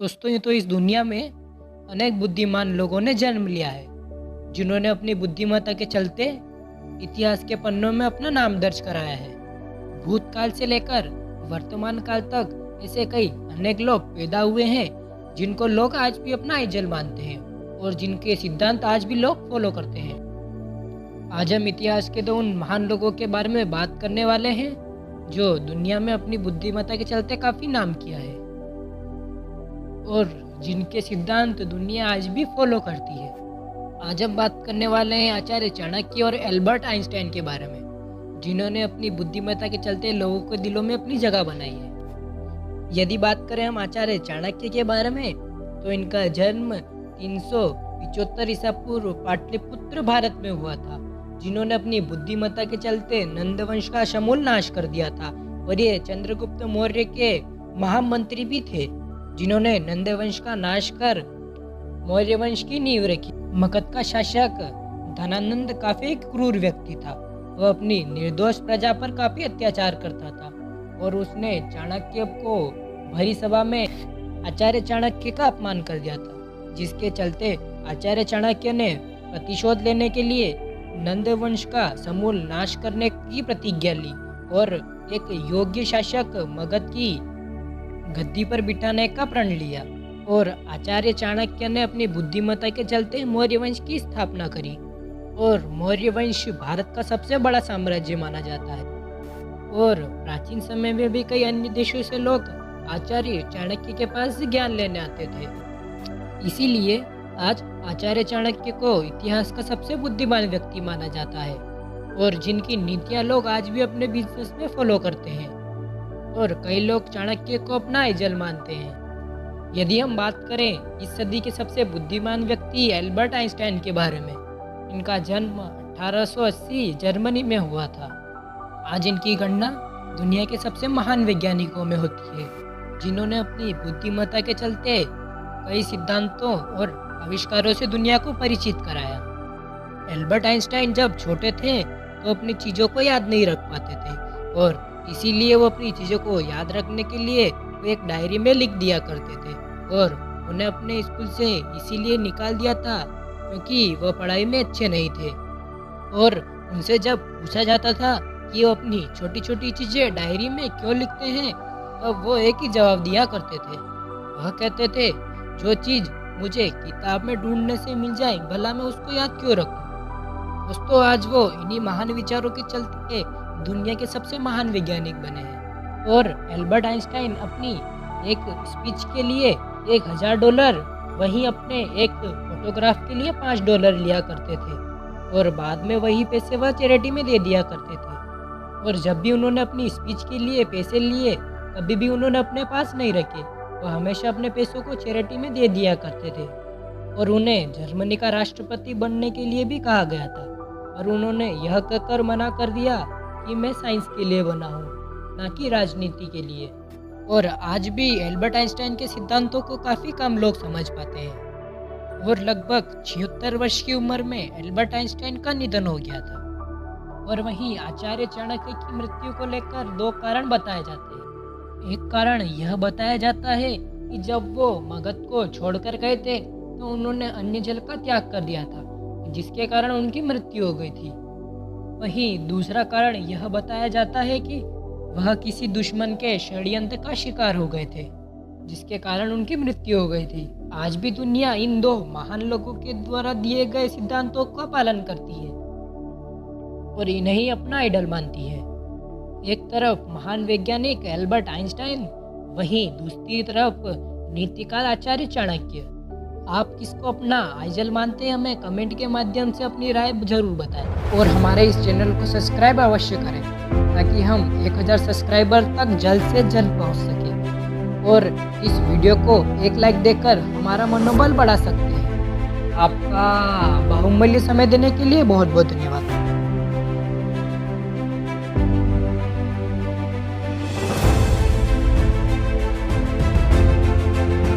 दोस्तों ये तो इस दुनिया में अनेक बुद्धिमान लोगों ने जन्म लिया है, जिन्होंने अपनी बुद्धिमत्ता के चलते इतिहास के पन्नों में अपना नाम दर्ज कराया है। भूतकाल से लेकर वर्तमान काल तक ऐसे कई अनेक लोग पैदा हुए हैं जिनको लोग आज भी अपना आइडल मानते हैं और जिनके सिद्धांत आज भी लोग फॉलो करते हैं। आज हम इतिहास के दो उन महान लोगों के बारे में बात करने वाले हैं जो दुनिया में अपनी बुद्धिमत्ता के चलते काफी नाम किया है और जिनके सिद्धांत दुनिया आज भी फॉलो करती है। आज हम बात करने वाले हैं आचार्य चाणक्य और एल्बर्ट आइंस्टाइन के बारे में, जिन्होंने अपनी बुद्धिमत्ता के चलते लोगों के दिलों में अपनी जगह बनाई है। यदि बात करें हम आचार्य चाणक्य के बारे में, तो इनका जन्म 375 ईसा पूर्व पाटलिपुत्र भारत में हुआ था, जिन्होंने अपनी बुद्धिमत्ता के चलते नंद वंश का समूल नाश कर दिया था। और ये चंद्रगुप्त मौर्य के महामंत्री भी थे, जिन्होंने नंद वंश का नाश कर मौर्य वंश की नींव रखी। मगध का शासक धनानंद काफी क्रूर व्यक्ति था। वह अपनी निर्दोष प्रजा पर काफी अत्याचार करता था और उसने चाणक्य को भरी सभा में आचार्य चाणक्य का अपमान कर दिया था, जिसके चलते आचार्य चाणक्य ने प्रतिशोध लेने के लिए नंद वंश का समूल नाश करने की प्रतिज्ञा ली और एक योग्य शासक मगध की गद्दी पर बिठाने का प्रण लिया। और आचार्य चाणक्य ने अपनी बुद्धिमत्ता के चलते मौर्य वंश की स्थापना करी और मौर्य वंश भारत का सबसे बड़ा साम्राज्य माना जाता है। और प्राचीन समय में भी कई अन्य देशों से लोग आचार्य चाणक्य के पास ज्ञान लेने आते थे। इसीलिए आज आचार्य चाणक्य को इतिहास का सबसे बुद्धिमान व्यक्ति माना जाता है और जिनकी नीतियां लोग आज भी अपने बिजनेस में फॉलो करते हैं। और कई लोग चाणक्य को अपना आइडल मानते हैं। यदि हम बात करें इस सदी के सबसे बुद्धिमान व्यक्ति एल्बर्ट आइंस्टाइन के बारे में, इनका जन्म 1880 जर्मनी में हुआ था। आज इनकी गणना दुनिया के सबसे महान वैज्ञानिकों में होती है, जिन्होंने अपनी बुद्धिमत्ता के चलते कई सिद्धांतों और आविष्कारों से दुनिया को परिचित कराया। एल्बर्ट आइंस्टाइन जब छोटे थे तो अपनी चीज़ों को याद नहीं रख पाते थे और इसीलिए वो अपनी चीज़ों को याद रखने के लिए वो एक डायरी में लिख दिया करते थे और उन्हें अपने स्कूल से इसीलिए निकाल दिया था क्योंकि वो पढ़ाई में अच्छे नहीं थे। और उनसे जब पूछा जाता था कि वो अपनी छोटी छोटी चीज़ें डायरी में क्यों लिखते हैं, तब वो एक ही जवाब दिया करते थे। वह कहते थे, जो चीज़ मुझे किताब में ढूंढने से मिल जाए, भला मैं उसको याद क्यों रखूं। दोस्तों, आज वो इन्हीं महान विचारों के चलते दुनिया के सबसे महान वैज्ञानिक बने हैं। और एल्बर्ट आइंस्टाइन अपनी एक स्पीच के लिए $1000, वहीं अपने एक फोटोग्राफ के लिए $5 लिया करते थे और बाद में वही पैसे वह चैरिटी में दे दिया करते थे। और जब भी उन्होंने अपनी स्पीच के लिए पैसे लिए, कभी भी उन्होंने अपने पास नहीं रखे, वह हमेशा अपने पैसों को चैरिटी में दे दिया करते थे। और उन्हें जर्मनी का राष्ट्रपति बनने के लिए भी कहा गया था, और उन्होंने यह कहकर मना कर दिया कि मैं साइंस के लिए बना हूँ, ना कि राजनीति के लिए। और आज भी एल्बर्ट आइंस्टाइन के सिद्धांतों को काफ़ी कम लोग समझ पाते हैं। और लगभग 76 वर्ष की उम्र में एल्बर्ट आइंस्टाइन का निधन हो गया था। और वहीं आचार्य चाणक्य की मृत्यु को लेकर दो कारण बताए जाते हैं। एक कारण यह बताया जाता है कि जब वो मगध को छोड़कर गए थे तो उन्होंने अन्य जल का त्याग कर दिया था, जिसके कारण उनकी मृत्यु हो गई थी। वहीं दूसरा कारण यह बताया जाता है कि वह किसी दुश्मन के षड्यंत्र का शिकार हो गए थे, जिसके कारण उनकी मृत्यु हो गई थी। आज भी दुनिया इन दो महान लोगों के द्वारा दिए गए सिद्धांतों का पालन करती है और इन्हें ही अपना आइडल मानती है। एक तरफ महान वैज्ञानिक एल्बर्ट आइंस्टाइन, वहीं दूसरी तरफ नीतिकार आचार्य चाणक्य। आप किसको अपना आइडल मानते हैं, हमें कमेंट के माध्यम से अपनी राय जरूर बताएं और हमारे इस चैनल को सब्सक्राइब अवश्य करें ताकि हम 1000 सब्सक्राइबर तक जल्द से जल्द पहुंच सकें। और इस वीडियो को एक लाइक देकर हमारा मनोबल बढ़ा सकते हैं। आपका बहुमूल्य समय देने के लिए बहुत बहुत धन्यवाद।